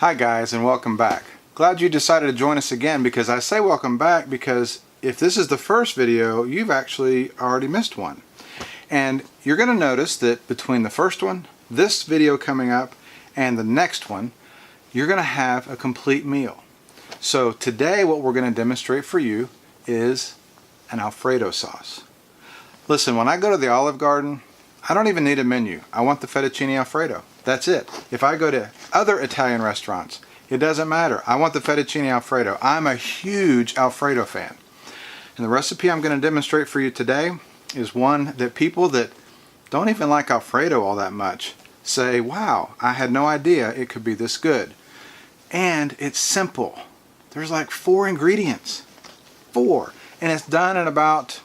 Hi guys, and welcome back. Glad you decided to join us again, because I say welcome back because if this is the first video, you've actually already missed one. And you're going to notice that between the first one, this video coming up, and the next one, you're going to have a complete meal. So today what we're going to demonstrate for you is an Alfredo sauce. Listen, when I go to the Olive Garden, I don't even need a menu. I want the fettuccine Alfredo. That's it. If I go to other Italian restaurants, it doesn't matter. I want the fettuccine Alfredo. I'm a huge Alfredo fan. And the recipe I'm going to demonstrate for you today is one that people that don't even like Alfredo all that much say, wow, I had no idea it could be this good. And it's simple. There's like 4 ingredients. 4. And it's done in about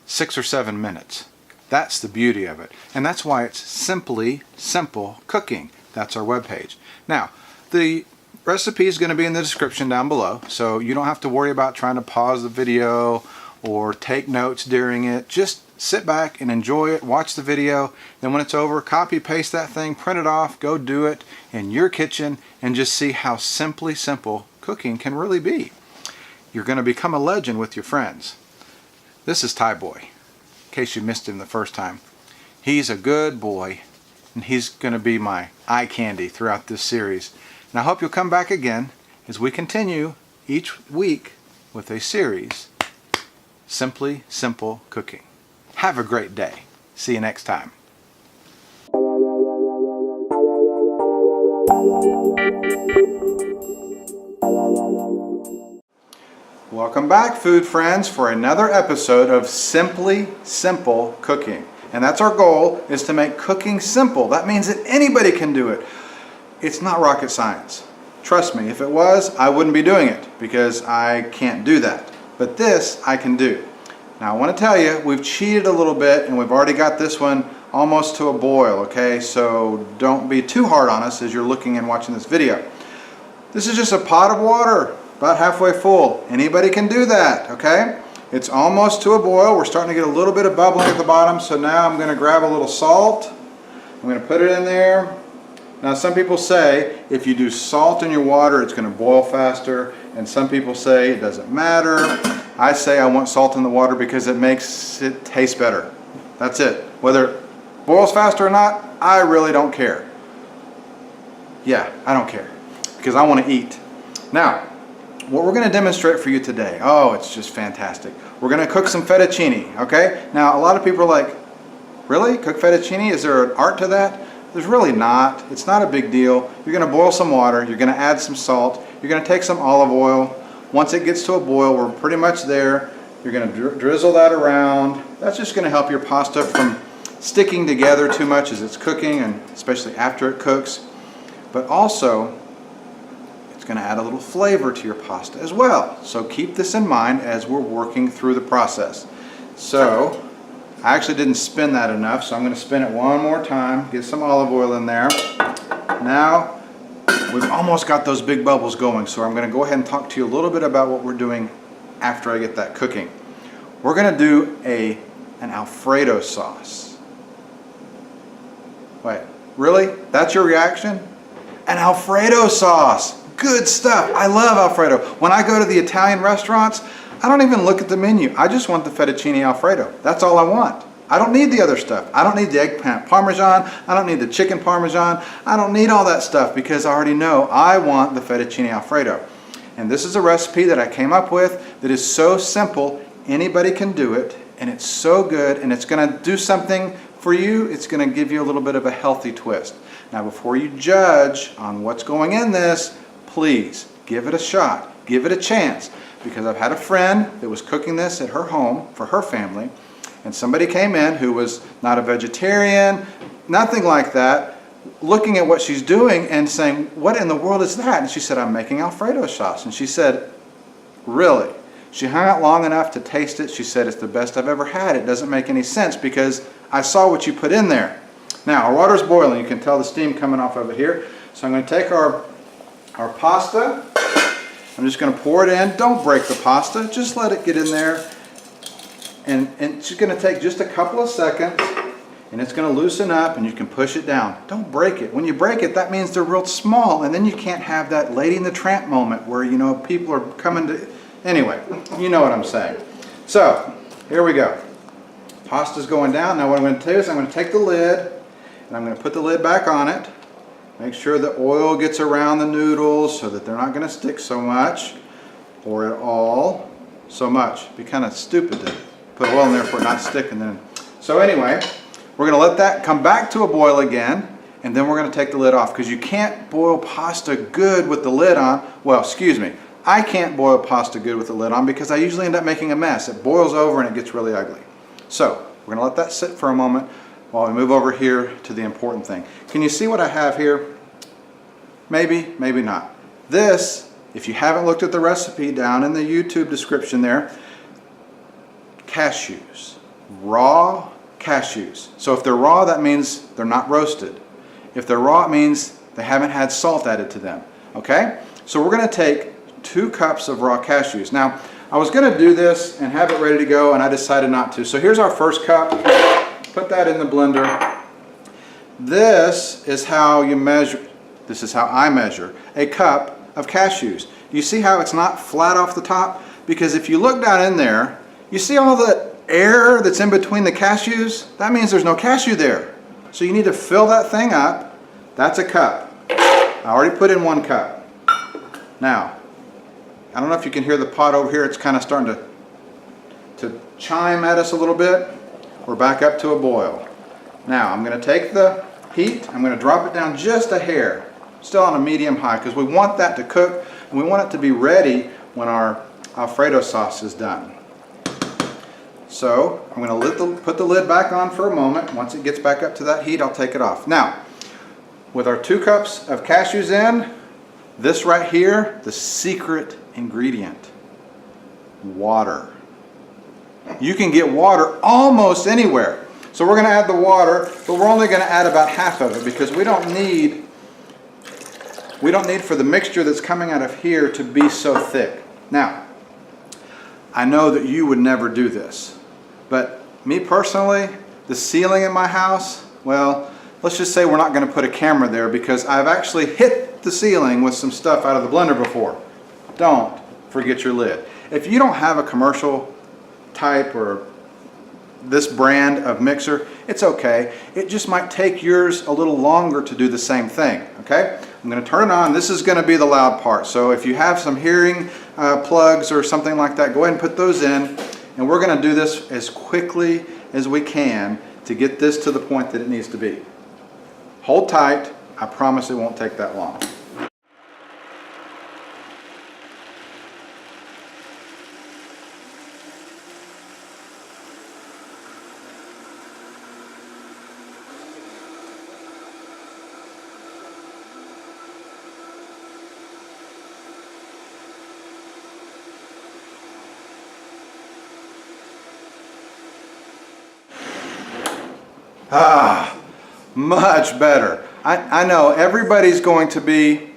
6 or 7 minutes. That's the beauty of it. And that's why it's simply simple cooking. That's our webpage. Now, the recipe is going to be in the description down below, so you don't have to worry about trying to pause the video or take notes during it. Just sit back and enjoy it, watch the video, then when it's over, copy paste that thing, print it off, go do it in your kitchen, and just see how simply simple cooking can really be. You're going to become a legend with your friends. This is Thai Boy. In case you missed him the first time. He's a good boy, and he's going to be my eye candy throughout this series. And I hope you'll come back again as we continue each week with a series, Simply Simple Cooking. Have a great day. See you next time. Welcome back, food friends, for another episode of Simply Simple Cooking. And that's our goal, is to make cooking simple. That means that anybody can do it. It's not rocket science. Trust me, if it was, I wouldn't be doing it, because I can't do that. But this, I can do. Now, I want to tell you, we've cheated a little bit, and we've already got this one almost to a boil, okay? So don't be too hard on us as you're looking and watching this video. This is just a pot of water, about halfway full. Anybody can do that, okay? It's almost to a boil. We're starting to get a little bit of bubbling at the bottom, so now I'm going to grab a little salt. I'm going to put it in there. Now, some people say if you do salt in your water, it's going to boil faster, and some people say it doesn't matter. I say I want salt in the water because it makes it taste better. That's it. Whether it boils faster or not, I really don't care. Yeah, I don't care, because I want to eat. Now, what we're going to demonstrate for you today, oh, it's just fantastic. We're going to cook some fettuccine, okay? Now, a lot of people are like, really? Cook fettuccine? Is there an art to that? There's really not. It's not a big deal. You're going to boil some water. You're going to add some salt. You're going to take some olive oil. Once it gets to a boil, we're pretty much there. You're going to drizzle that around. That's just going to help your pasta from sticking together too much as it's cooking, and especially after it cooks. But also, it's going to add a little flavor to your pasta as well. So keep this in mind as we're working through the process. So I actually didn't spin that enough, so I'm going to spin it one more time, get some olive oil in there. Now we've almost got those big bubbles going, so I'm going to go ahead and talk to you a little bit about what we're doing after I get that cooking. We're going to do an Alfredo sauce. Wait, really? That's your reaction? An Alfredo sauce! Good stuff. I love Alfredo. When I go to the Italian restaurants, I don't even look at the menu. I just want the fettuccine Alfredo. That's all I want. I don't need the other stuff. I don't need the eggplant parmesan. I don't need the chicken parmesan. I don't need all that stuff, because I already know I want the fettuccine Alfredo. And this is a recipe that I came up with that is so simple, anybody can do it, and it's so good, and it's going to do something for you. It's going to give you a little bit of a healthy twist. Now, before you judge on what's going in this, please give it a shot, give it a chance, because I've had a friend that was cooking this at her home for her family, and somebody came in who was not a vegetarian, nothing like that, looking at what she's doing and saying, what in the world is that? And she said, I'm making Alfredo sauce. And she said, really? She hung out long enough to taste it. She said, it's the best I've ever had. It doesn't make any sense because I saw what you put in there. Now, our water's boiling. You can tell the steam coming off of it here. So I'm going to take our pasta. I'm just going to pour it in. Don't break the pasta. Just let it get in there. And it's just going to take just a couple of seconds. and it's going to loosen up and you can push it down. Don't break it. When you break it, that means they're real small, and then you can't have that Lady and the Tramp moment where, you know, people are coming to... Anyway, you know what I'm saying. So, here we go. Pasta's going down. Now what I'm going to do is I'm going to take the lid and I'm going to put the lid back on it. Make sure the oil gets around the noodles so that they're not going to stick so much or at all. So much. It'd be kind of stupid to put oil in there for it not to stick. And then. So anyway, we're going to let that come back to a boil again, and then we're going to take the lid off, because you can't boil pasta good with the lid on. Well, excuse me. I can't boil pasta good with the lid on because I usually end up making a mess. It boils over and it gets really ugly. So we're going to let that sit for a moment while we move over here to the important thing. Can you see what I have here? Maybe, maybe not. This, if you haven't looked at the recipe down in the YouTube description there, cashews, raw cashews. So if they're raw, that means they're not roasted. If they're raw, it means they haven't had salt added to them. Okay? So we're going to take 2 cups of raw cashews. Now, I was going to do this and have it ready to go, and I decided not to. So here's our first cup. Put that in the blender. This is how you measure, this is how I measure a cup of cashews. You see how it's not flat off the top? Because if you look down in there, you see all the air that's in between the cashews? That means there's no cashew there. So you need to fill that thing up. That's a cup. I already put in 1 cup. Now, I don't know if you can hear the pot over here. It's kind of starting to chime at us a little bit. We're back up to a boil. Now, I'm going to take the heat. I'm going to drop it down just a hair. Still on a medium high, because we want that to cook, and we want it to be ready when our Alfredo sauce is done. So, I'm going to put the lid back on for a moment. Once it gets back up to that heat, I'll take it off. Now, with our 2 cups of cashews in, this right here, the secret ingredient, water. You can get water almost anywhere. So we're going to add the water, but we're only going to add about half of it, because we don't need for the mixture that's coming out of here to be so thick. Now, I know that you would never do this, but me personally, the ceiling in my house, well, let's just say we're not going to put a camera there, because I've actually hit the ceiling with some stuff out of the blender before. Don't forget your lid. If you don't have a commercial type or this brand of mixer, it's okay. It just might take yours a little longer to do the same thing, okay? I'm going to turn it on. This is going to be the loud part. So if you have some hearing plugs or something like that, go ahead and put those in. And we're going to do this as quickly as we can to get this to the point that it needs to be. Hold tight. I promise it won't take that long. Ah, much better. I know everybody's going to be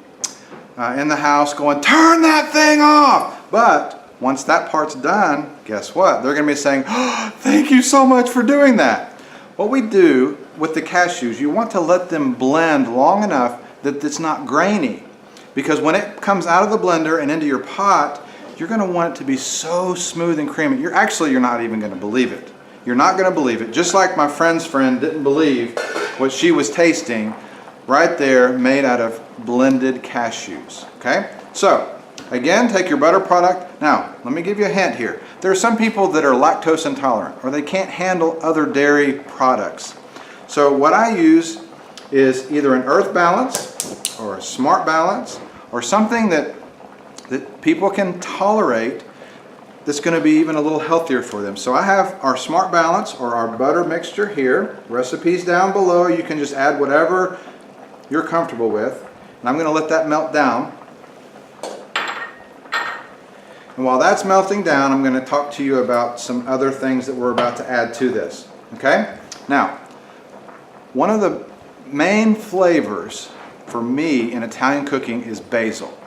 in the house going, turn that thing off. But once that part's done, guess what? They're going to be saying, oh, thank you so much for doing that. What we do with the cashews, you want to let them blend long enough that it's not grainy. Because when it comes out of the blender and into your pot, you're going to want it to be so smooth and creamy. You're not even going to believe it. You're not going to believe it. Just like my friend's friend didn't believe what she was tasting right there, made out of blended cashews. Okay? So, again, take your butter product. Now, let me give you a hint here. There are some people that are lactose intolerant, or they can't handle other dairy products. So what I use is either an earth balance or a smart balance, or something that people can tolerate that's going to be even a little healthier for them. So I have our smart balance or our butter mixture here. Recipes down below. You can just add whatever you're comfortable with. And I'm going to let that melt down. And while that's melting down, I'm going to talk to you about some other things that we're about to add to this. Okay? Now, one of the main flavors for me in Italian cooking is basil.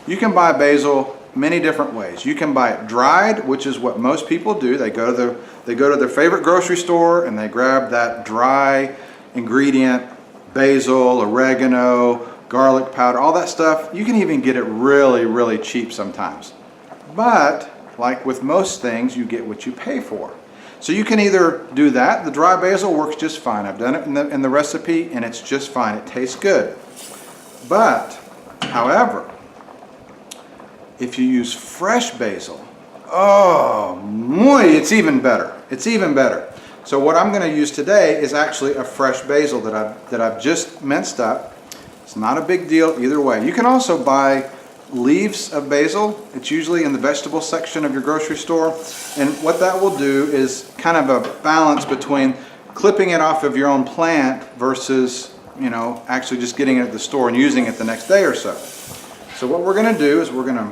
You can buy basil many different ways. You can buy it dried, which is what most people do. They go to their favorite grocery store and they grab that dry ingredient, basil, oregano, garlic powder, all that stuff. You can even get it really, really cheap sometimes. But like with most things, you get what you pay for. So you can either do that. The dry basil works just fine. I've done it in the recipe and it's just fine. It tastes good. But, however, if you use fresh basil, oh, muy, it's even better. It's even better. So what I'm going to use today is actually a fresh basil that I've just minced up. It's not a big deal either way. You can also buy leaves of basil. It's usually in the vegetable section of your grocery store, and what that will do is kind of a balance between clipping it off of your own plant versus, you know, actually just getting it at the store and using it the next day or so. So what we're going to do is we're going to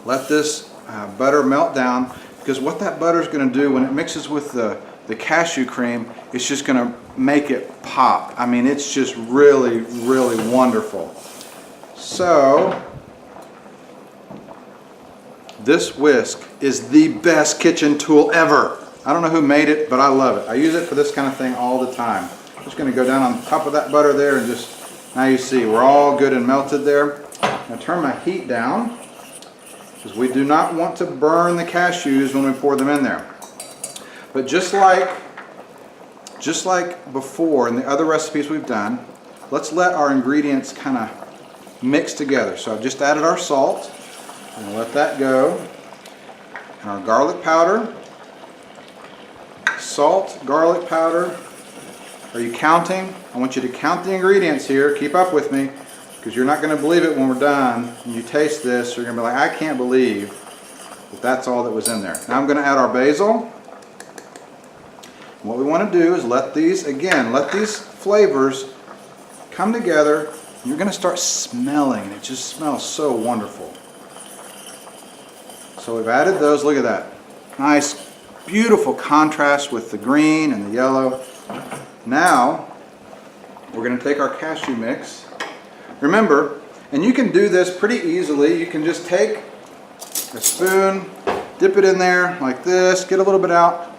let this butter melt down, because what that butter is going to do when it mixes with the cashew cream, it's just going to make it pop. I mean, it's just really, really wonderful. So this whisk is the best kitchen tool ever. I don't know who made it, but I love it. I use it for this kind of thing all the time. Just going to go down on top of that butter there and just, now you see we're all good and melted there. I'm going to turn my heat down because we do not want to burn the cashews when we pour them in there. But just like before in the other recipes we've done, let's let our ingredients kind of mix together. So I've just added our salt. I'm going to let that go. And our garlic powder. Salt, garlic powder. Are you counting? I want you to count the ingredients here. Keep up with me, because you're not going to believe it when we're done. When you taste this, you're going to be like, I can't believe that that's all that was in there. Now I'm going to add our basil. What we want to do is let these flavors come together. You're going to start smelling, and it just smells so wonderful. So we've added those. Look at that. Nice, beautiful contrast with the green and the yellow. Now, we're going to take our cashew mix. Remember, and you can do this pretty easily. You can just take a spoon, dip it in there like this, get a little bit out.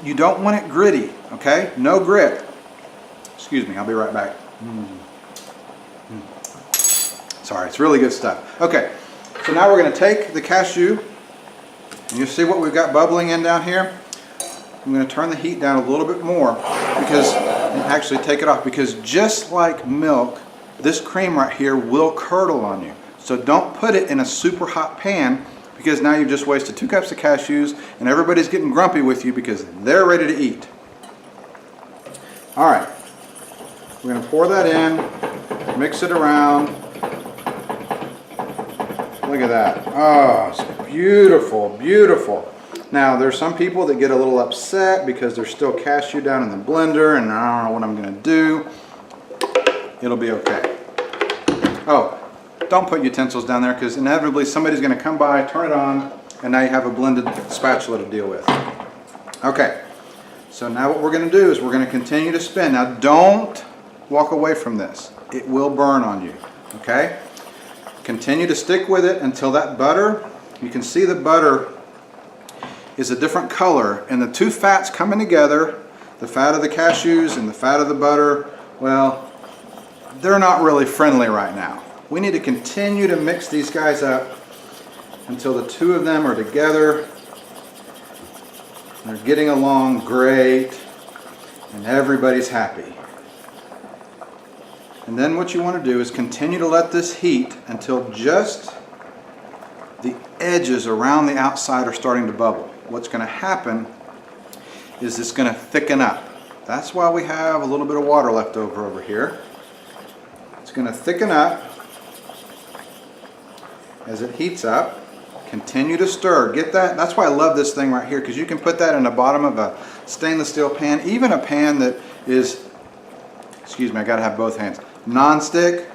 You don't want it gritty, okay? No grit. Excuse me, I'll be right back. Sorry, it's really good stuff. Okay, so now we're going to take the cashew, and you'll see what we've got bubbling in down here. I'm going to turn the heat down a little bit more, because, and actually take it off, because just like milk, this cream right here will curdle on you. So don't put it in a super hot pan, because now you've just wasted 2 cups of cashews and everybody's getting grumpy with you because they're ready to eat. Alright, we're going to pour that in, mix it around. Look at that. Oh, it's beautiful, beautiful. Now, there's some people that get a little upset because there's still cashew down in the blender and I don't know what I'm going to do. It'll be okay. Oh, don't put utensils down there, because inevitably somebody's going to come by, turn it on, and now you have a blended spatula to deal with. Okay, so now what we're going to do is we're going to continue to spin. Now don't walk away from this. It will burn on you, okay? Continue to stick with it until that butter, you can see the butter is a different color, and the two fats coming together, the fat of the cashews and the fat of the butter, well, they're not really friendly right now. We need to continue to mix these guys up until the two of them are together. They're getting along great and everybody's happy. And then what you want to do is continue to let this heat until just the edges around the outside are starting to bubble. What's going to happen is it's going to thicken up. That's why we have a little bit of water left over here. It's going to thicken up as it heats up. Continue to stir. Get that? That's why I love this thing right here, because you can put that in the bottom of a stainless steel pan, even a pan that is, excuse me, I gotta have both hands, non-stick.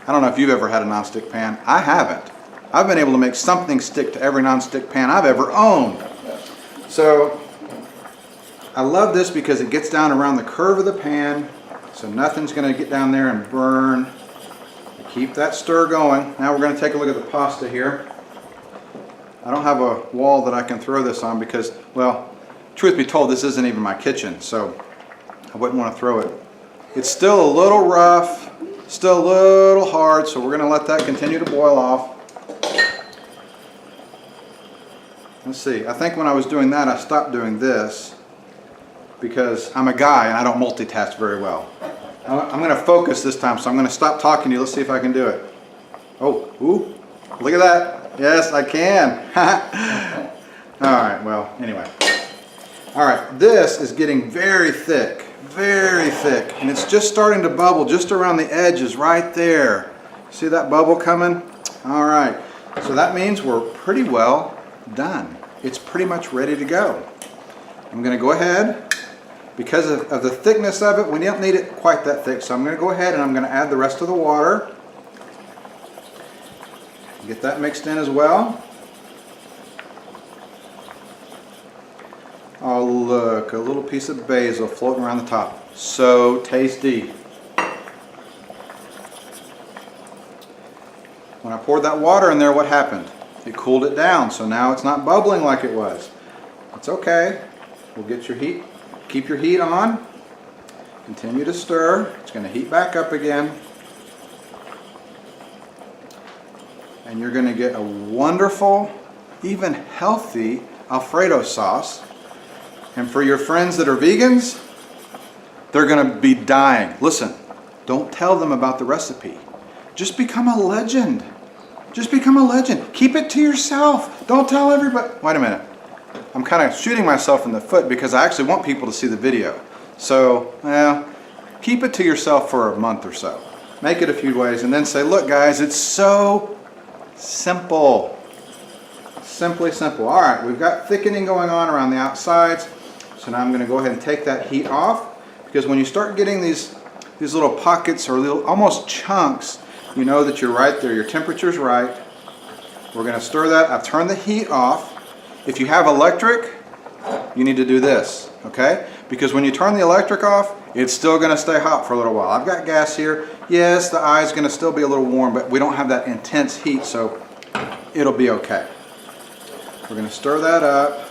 I don't know if you've ever had a non-stick pan. I haven't. I've been able to make something stick to every non-stick pan I've ever owned. So I love this because it gets down around the curve of the pan, so nothing's going to get down there and burn the Keep that stir going. Now we're going to take a look at the pasta here. I don't have a wall that I can throw this on because, well, truth be told, this isn't even my kitchen, so I wouldn't want to throw it. It's still a little rough, still a little hard, so we're going to let that continue to boil off. Let's see, I think when I was doing that, I stopped doing this because I'm a guy and I don't multitask very well. I'm going to focus this time, so I'm going to stop talking to you. Let's see if I can do it. Oh, ooh, look at that. Yes, I can. All right, well, anyway. All right, this is getting very thick, and it's just starting to bubble just around the edges right there. See that bubble coming? All right, so that means we're pretty well done. It's pretty much ready to go. I'm going to go ahead. Because of the thickness of it, we don't need it quite that thick, so I'm going to go ahead and I'm going to add the rest of the water. Get that mixed in as well. Oh look, a little piece of basil floating around the top. So tasty. When I poured that water in there, what happened? It cooled it down, so now it's not bubbling like it was. It's okay. We'll get your heat. Keep your heat on. Continue to stir. It's going to heat back up again. And you're going to get a wonderful, even healthy Alfredo sauce. And for your friends that are vegans, they're going to be dying. Listen, don't tell them about the recipe. Just become a legend. Just become a legend. Keep it to yourself. Don't tell everybody. Wait a minute. I'm kind of shooting myself in the foot because I actually want people to see the video. So, well, keep it to yourself for a month or so. Make it a few ways and then say, look guys, it's so simple. Simply simple. All right, we've got thickening going on around the outsides. So now I'm going to go ahead and take that heat off, because when you start getting these little pockets or little almost chunks, you know that you're right there. Your temperature's right. We're going to stir that. I've turned the heat off. If you have electric, you need to do this, okay? Because when you turn the electric off, it's still going to stay hot for a little while. I've got gas here. Yes, the eye is going to still be a little warm, but we don't have that intense heat, so it'll be okay. We're going to stir that up.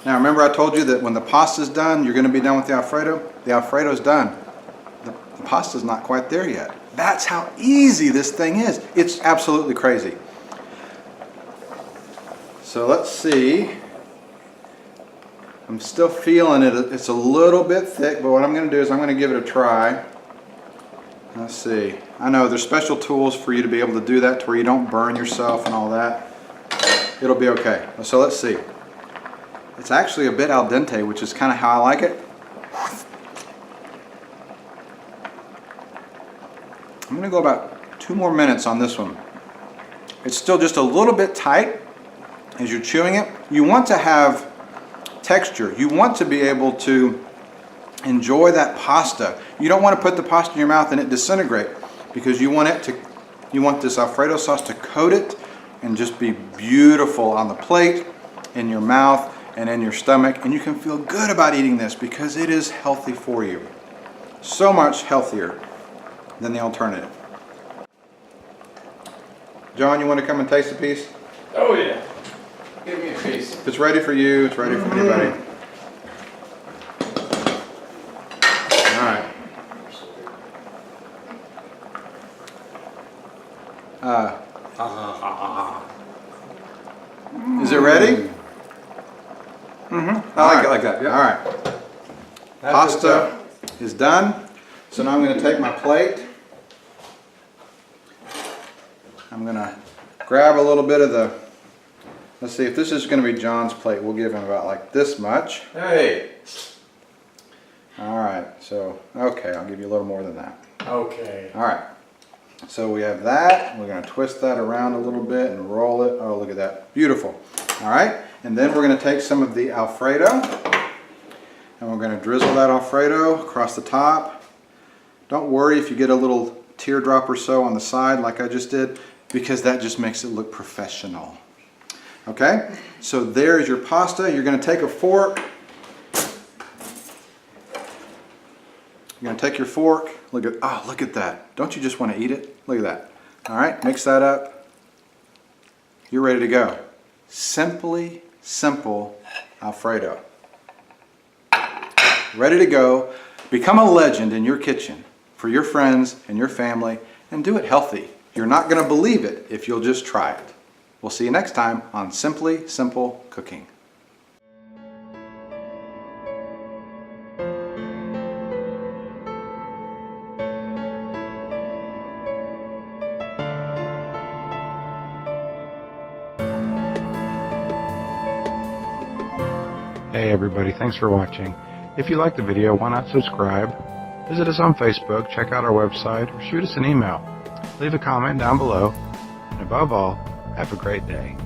Now remember I told you that when the pasta's done, you're going to be done with the Alfredo? The Alfredo's done. The pasta's not quite there yet. That's how easy this thing is. It's absolutely crazy. So let's see. I'm still feeling it. It's a little bit thick, but what I'm going to do is I'm going to give it a try. Let's see. I know there's special tools for you to be able to do that to where you don't burn yourself and all that. It'll be okay. So let's see. It's actually a bit al dente, which is kind of how I like it. I'm going to go about 2 more minutes on this one. It's still just a little bit tight as you're chewing it. You want to have texture. You want to be able to enjoy that pasta. You don't want to put the pasta in your mouth and it disintegrate, because you want this Alfredo sauce to coat it and just be beautiful on the plate, in your mouth, and in your stomach. And you can feel good about eating this because it is healthy for you. So much healthier than the alternative. John, you want to come and taste a piece? Oh yeah. Give me a piece. If it's ready for you, it's ready for anybody. All right. Is it ready? Mm-hmm. I like it like that. Yep. All right. Pasta is done. So now I'm going to take my plate. I'm going to grab a little bit of the, let's see, if this is going to be John's plate, we'll give him about like this much. Hey. All right, so, okay, I'll give you a little more than that. Okay. All right, so we have that. We're going to twist that around a little bit and roll it. Oh, look at that. Beautiful. All right, and then we're going to take some of the Alfredo, and we're going to drizzle that Alfredo across the top. Don't worry if you get a little teardrop or so on the side like I just did, because that just makes it look professional. Okay, so there's your pasta. You're going to take a fork. You're gonna take your fork, look at that. Don't you just want to eat it? Look at that. All right, mix that up. You're ready to go. Simply simple Alfredo. Ready to go. Become a legend in your kitchen for your friends and your family, and do it healthy. You're not gonna believe it if you'll just try it. We'll see you next time on Simply Simple Cooking. Hey everybody, thanks for watching. If you liked the video, why not subscribe? Visit us on Facebook, check out our website, or shoot us an email. Leave a comment down below. And above all, have a great day.